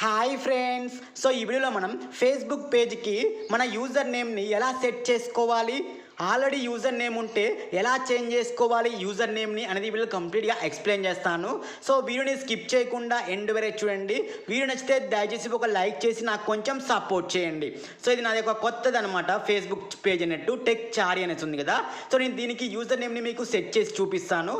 Hi friends. So ఈ వీడియోలో మనం ఫేస్బుక్ పేజ్కి మన యూజర్ నేమ్ని ఎలా సెట్ చేసుకోవాలి, ఆల్రెడీ యూజర్ నేమ్ ఉంటే ఎలా చేంజ్ చేసుకోవాలి యూజర్ నేమ్ని అనేది వీడియో కంప్లీట్గా ఎక్స్ప్లెయిన్ చేస్తాను. సో వీడియోని స్కిప్ చేయకుండా ఎండ్ వరకు చూడండి. వీడియో నచ్చితే దయచేసి ఒక లైక్ చేసి నాకు కొంచెం సపోర్ట్ చేయండి. సో ఇది నాది ఒక కొత్తది అనమాట, ఫేస్బుక్ పేజ్ అన్నట్టు టెక్ చారి అనేసి ఉంది కదా. సో నేను దీనికి యూజర్ నేమ్ని మీకు సెట్ చేసి చూపిస్తాను.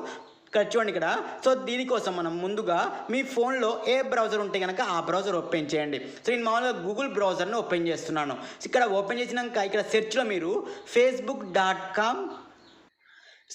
ఇక్కడ చూడండి ఇక్కడ. సో దీనికోసం మనం ముందుగా మీ ఫోన్లో ఏ బ్రౌజర్ ఉంటే కనుక ఆ బ్రౌజర్ ఓపెన్ చేయండి. సో నేను మామూలుగా గూగుల్ బ్రౌజర్ని ఓపెన్ చేస్తున్నాను. ఇక్కడ ఓపెన్ చేసినాక ఇక్కడ సెర్చ్లో మీరు facebook.com,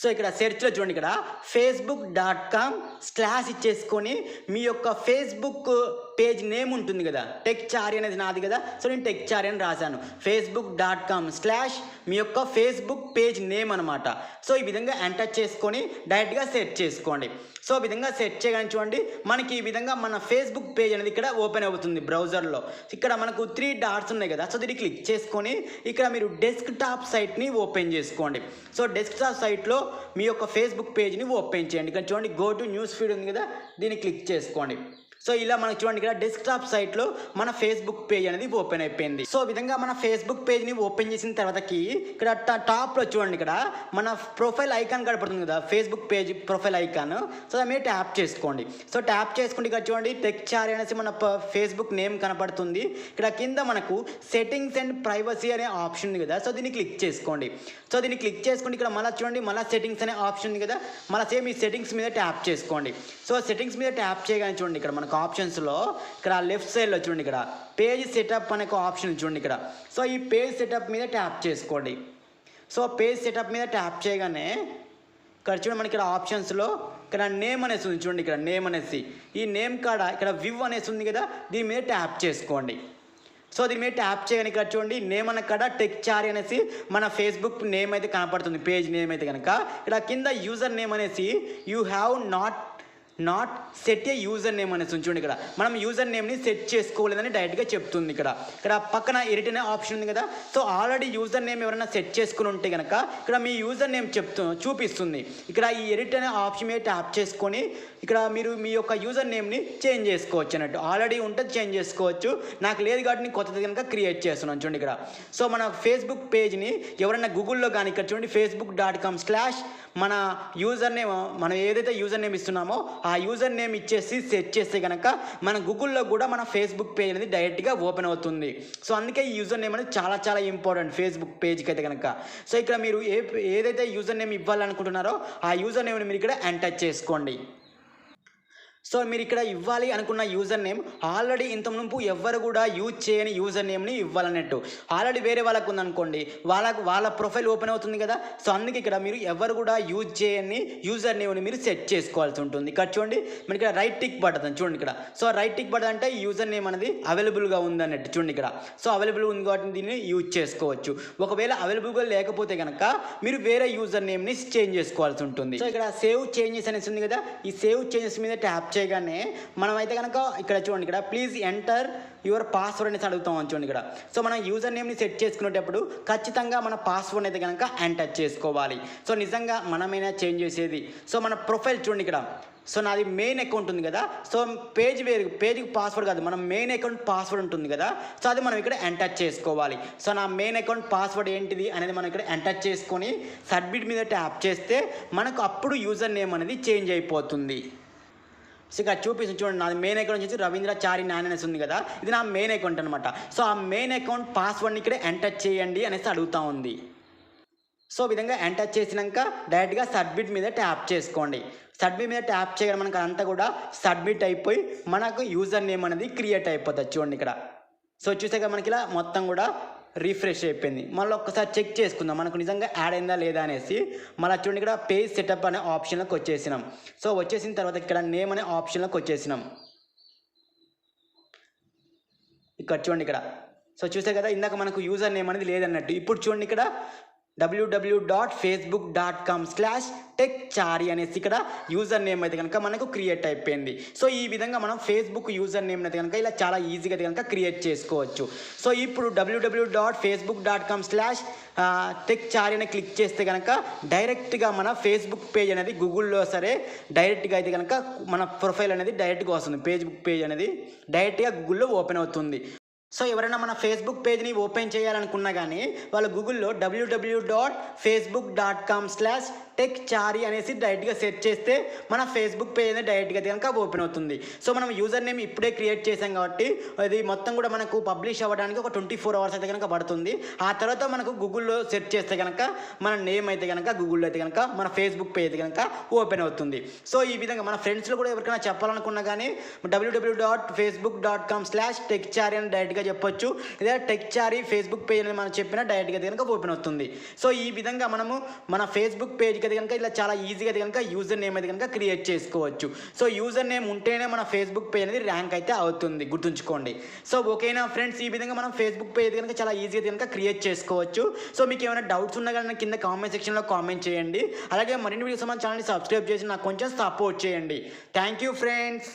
సో ఇక్కడ సెర్చ్లో చూడండి ఇక్కడ facebook.com స్లాష్ ఇచ్చేసుకొని మీ యొక్క ఫేస్బుక్ పేజ్ నేమ్ ఉంటుంది కదా, టెక్ చారి అనేది నాది కదా. సో నేను టెక్ చారి అని రాశాను. facebook.com స్లాష్ మీ యొక్క ఫేస్బుక్ పేజ్ నేమ్ అనమాట. సో ఈ విధంగా ఎంటర్ చేసుకొని డైరెక్ట్గా సెట్ చేసుకోండి. సో ఈ విధంగా సెట్ చేయగానే చూడండి మనకి ఈ విధంగా మన ఫేస్బుక్ పేజ్ అనేది ఇక్కడ ఓపెన్ అవుతుంది బ్రౌజర్లో. ఇక్కడ మనకు 3 డాట్స్ ఉన్నాయి కదా. సో దీన్ని క్లిక్ చేసుకొని ఇక్కడ మీరు డెస్క్టాప్ సైట్ని ఓపెన్ చేసుకోండి. సో డెస్క్టాప్ సైట్లో మీ యొక్క ఫేస్బుక్ పేజ్ని ఓపెన్ చేయండి. ఇక్కడ చూడండి గో టు న్యూస్ ఫీడ్ ఉంది కదా, దీన్ని క్లిక్ చేసుకోండి. సో ఇలా మనకు చూడండి ఇక్కడ డెస్క్టాప్ సైట్లో మన ఫేస్బుక్ పేజ్ అనేది ఓపెన్ అయిపోయింది. సో ఈ విధంగా మన ఫేస్బుక్ పేజ్ని ఓపెన్ చేసిన తర్వాతకి ఇక్కడ టాప్లో చూడండి ఇక్కడ మన ప్రొఫైల్ ఐకాన్ కనపడుతుంది కదా, Facebook page profile icon. So దాని మీద ట్యాప్ చేసుకోండి. సో ట్యాప్ చేసుకుంటే ఇక్కడ చూడండి టెక్ చారి అనేసి మన ఫేస్బుక్ నేమ్ కనపడుతుంది. ఇక్కడ కింద మనకు సెట్టింగ్స్ అండ్ ప్రైవసీ అనే ఆప్షన్ ఉంది కదా. సో దీన్ని క్లిక్ చేసుకోండి. సో దీన్ని క్లిక్ చేసుకుంటే ఇక్కడ మళ్ళీ చూడండి మళ్ళీ సెట్టింగ్స్ అనే ఆప్షన్ ఉంది కదా, మళ్ళీ సేమ్ ఈ సెట్టింగ్స్ మీద ట్యాప్ చేసుకోండి. సో సెట్టింగ్స్ మీద ట్యాప్ చేయగానే చూడండి ఇక్కడ మనకు ఆప్షన్స్లో ఇక్కడ లెఫ్ట్ సైడ్లో చూడండి ఇక్కడ పేజ్ సెటప్ అనే ఆప్షన్ చూడండి ఇక్కడ. సో ఈ పేజ్ సెటప్ మీద ట్యాప్ చేసుకోండి. సో పేజ్ సెటప్ మీద ట్యాప్ చేయగానే ఇక్కడ చూడండి మనకి ఇక్కడ ఆప్షన్స్లో ఇక్కడ నేమ్ అనేసి ఉంది చూడండి, ఇక్కడ నేమ్ అనేసి ఈ నేమ్ కాడ ఇక్కడ వివ్ అనేసి ఉంది కదా, దీని మీద ట్యాప్ చేసుకోండి. సో దీని మీద ట్యాప్ చేయగానే ఇక్కడ చూడండి నేమ్ అన్న కాడ టెక్ చారి అనేసి మన ఫేస్బుక్ నేమ్ అయితే కనపడుతుంది, పేజ్ నేమ్ అయితే కనుక. ఇక్కడ కింద యూజర్ నేమ్ అనేసి you have not set A user name అనేసి చూడండి. ఇక్కడ మనం యూజర్ నేమ్ని సెట్ చేసుకోలేదని డైరెక్ట్గా చెప్తుంది. ఇక్కడ పక్కన ఎడిట్ అనే ఆప్షన్ ఉంది కదా. సో ఆల్రెడీ యూజర్ నేమ్ ఎవరైనా సెట్ చేసుకుని ఉంటే కనుక ఇక్కడ మీ యూజర్ నేమ్ చూపిస్తుంది. ఇక్కడ ఈ ఎడిట్ అనే ఆప్షన్ మీద ట్యాప్ చేసుకొని ఇక్కడ మీరు మీ యొక్క యూజర్ నేమ్ని చేంజ్ చేసుకోవచ్చు అన్నట్టు. ఆల్రెడీ ఉంటే చేంజ్ చేసుకోవచ్చు, నాకు లేదు కాబట్టి నేను కొత్తది కనుక క్రియేట్ చేస్తున్నాను చూడండి ఇక్కడ. సో మన ఫేస్బుక్ పేజ్ని ఎవరైనా గూగుల్లో కానీ ఇక్కడ చూడండి facebook.com స్లాష్ మన యూజర్ నేమ్, మనం ఏదైతే యూజర్ నేమ్ ఇస్తున్నామో ఆ యూజర్ నేమ్ ఇచ్చేసి సెట్ చేస్తే కనుక మన గూగుల్లో కూడా మన ఫేస్బుక్ పేజ్ అనేది డైరెక్ట్గా ఓపెన్ అవుతుంది. సో అందుకే ఈ యూజర్ నేమ్ అనేది చాలా చాలా ఇంపార్టెంట్ ఫేస్బుక్ పేజ్కి అయితే కనుక. సో ఇక్కడ మీరు ఏదైతే యూజర్ నేమ్ ఇవ్వాలనుకుంటున్నారో ఆ యూజర్ నేమ్ని మీరు ఇక్కడ ఎంటర్ చేసుకోండి. సో మీరు ఇక్కడ ఇవ్వాలి అనుకున్న యూజర్ నేమ్ ఆల్రెడీ ఇంత మునుపు ఎవ్వరు కూడా యూజ్ చేయని యూజర్ నేమ్ని ఇవ్వాలన్నట్టు. ఆల్రెడీ వేరే వాళ్ళకు ఉందనుకోండి, వాళ్ళ ప్రొఫైల్ ఓపెన్ అవుతుంది కదా. సో అందుకే ఇక్కడ మీరు ఎవరు కూడా యూజ్ చేయని యూజర్ నేమ్ని మీరు సెట్ చేసుకోవాల్సి ఉంటుంది. ఇక్కడ చూడండి మనకి ఇక్కడ రైట్ టిక్ బటన్ చూడండి ఇక్కడ. సో రైట్ టిక్ బటన్ అంటే యూజర్ నేమ్ అనేది అవైలబుల్గా ఉందన్నట్టు చూడండి ఇక్కడ. సో అవైలబుల్ ఉంది కాబట్టి దీన్ని యూజ్ చేసుకోవచ్చు. ఒకవేళ అవైలబుల్గా లేకపోతే కనుక మీరు వేరే యూజర్ నేమ్ని చేంజ్ చేసుకోవాల్సి ఉంటుంది. సో ఇక్కడ సేవ్ చేంజెస్ అనేసి ఉంది కదా, ఈ సేవ్ చేంజెస్ మీద ట్యాప్ చేయగానే మనమైతే కనుక ఇక్కడ చూడండి ఇక్కడ ప్లీజ్ ఎంటర్ యువర్ పాస్వర్డ్ అనేసి అడుగుతాం చూడండి ఇక్కడ. సో మనం యూజర్ నేమ్ని సెట్ చేసుకునేటప్పుడు ఖచ్చితంగా మన పాస్వర్డ్ అయితే కనుక ఎంటర్ చేసుకోవాలి. సో నిజంగా మనమైనా చేంజ్ చేసేది. సో మన ప్రొఫైల్ చూడండి ఇక్కడ. సో నాది మెయిన్ అకౌంట్ ఉంది కదా. సో పేజ్కి పాస్వర్డ్ కాదు, మన మెయిన్ అకౌంట్ పాస్వర్డ్ ఉంటుంది కదా. సో అది మనం ఇక్కడ ఎంటర్ చేసుకోవాలి. సో నా మెయిన్ అకౌంట్ పాస్వర్డ్ ఏంటిది అనేది మనం ఇక్కడ ఎంటర్ చేసుకొని సబ్మిట్ మీద ట్యాప్ చేస్తే మనకు అప్పుడు యూజర్ నేమ్ అనేది చేంజ్ అయిపోతుంది. సో ఇక్కడ చూపిస్తుంది చూడండి, నాది మెయిన్ అకౌంట్ వచ్చేసి రవీంద్ర చారి అనేసి ఉంది కదా, ఇది నా మెయిన్ అకౌంట్ అనమాట. సో ఆ మెయిన్ అకౌంట్ పాస్వర్డ్ని ఇక్కడ ఎంటర్ చేయండి అనేసి అడుగుతూ ఉంది. సో ఈ విధంగా ఎంటర్ చేసినాక డైరెక్ట్గా సబ్మిట్ మీద ట్యాప్ చేసుకోండి. సబ్మిట్ మీద ట్యాప్ చేయడం మనకు అంతా కూడా సబ్మిట్ అయిపోయి మనకు యూజర్ నేమ్ అనేది క్రియేట్ అయిపోతుంది చూడండి ఇక్కడ. సో చూసాక మనకి ఇలా మొత్తం కూడా రిఫ్రెష్ అయిపోయింది. మళ్ళీ ఒక్కసారి చెక్ చేసుకుందాం మనకు నిజంగా యాడ్ అయిందా లేదా అనేసి. మళ్ళీ చూడండి ఇక్కడ పేజ్ సెటప్ అనే ఆప్షన్లోకి వచ్చేసినాం. సో వచ్చేసిన తర్వాత ఇక్కడ నేమ్ అనే ఆప్షన్లోకి వచ్చేసినాం. ఇక్కడ చూడండి ఇక్కడ. సో చూసే కదా ఇందాక మనకు యూజర్ నేమ్ అనేది లేదన్నట్టు. ఇప్పుడు చూడండి ఇక్కడ www.facebook.com/techchari అనేసి ఇక్కడ యూజర్ నేమ్ అయితే కనుక మనకు క్రియేట్ అయిపోయింది. సో ఈ విధంగా మనం ఫేస్బుక్ యూజర్ నేమ్ అయితే కనుక ఇలా చాలా ఈజీగా అయితే కనుక క్రియేట్ చేసుకోవచ్చు. సో ఇప్పుడు www.facebook.com/techchari అని క్లిక్ చేస్తే కనుక డైరెక్ట్గా మన ఫేస్బుక్ పేజ్ అనేది గూగుల్లో సరే డైరెక్ట్గా అయితే కనుక మన ప్రొఫైల్ అనేది డైరెక్ట్గా వస్తుంది. ఫేస్బుక్ పేజ్ అనేది డైరెక్ట్గా గూగుల్లో ఓపెన్ అవుతుంది. సో ఎవరైనా మన ఫేస్బుక్ పేజ్ని ఓపెన్ చేయాలనుకున్నా కానీ వాళ్ళు గూగుల్లో www.facebook.com/techchari అనేసి డైరెక్ట్గా సెర్చ్ చేస్తే మన ఫేస్బుక్ పేజ్ అనేది డైరెక్ట్గా కనుక ఓపెన్ అవుతుంది. సో మనం యూజర్ నేమ్ ఇప్పుడే క్రియేట్ చేసాం కాబట్టి అది మొత్తం కూడా మనకు పబ్లిష్ అవ్వడానికి ఒక 24 hours అయితే కనుక పడుతుంది. ఆ తర్వాత మనకు గూగుల్లో సెర్చ్ చేస్తే కనుక మన నేమ్ అయితే కనుక గూగుల్లో అయితే కనుక మన ఫేస్బుక్ పేజ్ కనుక ఓపెన్ అవుతుంది. సో ఈ విధంగా మన ఫ్రెండ్స్లో కూడా ఎవరికైనా చెప్పాలనుకున్నా కానీ www.facebook.com/techchari అని డైరెక్ట్గా చెప్పొచ్చు. లేదా టెక్చారీ ఫేస్బుక్ పేజ్ అని మనం చెప్పినా డైరెక్ట్గా కనుక ఓపెన్ అవుతుంది. సో ఈ విధంగా మనము మన ఫేస్బుక్ పేజ్కి అయితే కనుక ఇలా చాలా ఈజీగా అయితే కనుక యూజర్ నేమ్ అయితే కనుక క్రియేట్ చేసుకోవచ్చు. సో యూజర్ నేమ్ ఉంటేనే మన ఫేస్బుక్ పేజ్ అనేది ర్యాంక్ అయితే అవుతుంది, గుర్తుంచుకోండి. సో ఓకేనా ఫ్రెండ్స్, ఈ విధంగా మనం ఫేస్బుక్ పేజ్ కనుక చాలా ఈజీగా కనుక క్రియేట్ చేసుకోవచ్చు. సో మీకు ఏమైనా డౌట్స్ ఉన్నా కానీ కింద కామెంట్ సెక్షన్లో కామెంట్ చేయండి. అలాగే మరిన్ని వీడియోస్ మన ఛానల్ని సబ్స్క్రైబ్ చేసి నాకు కొంచెం సపోర్ట్ చేయండి. Thank you friends.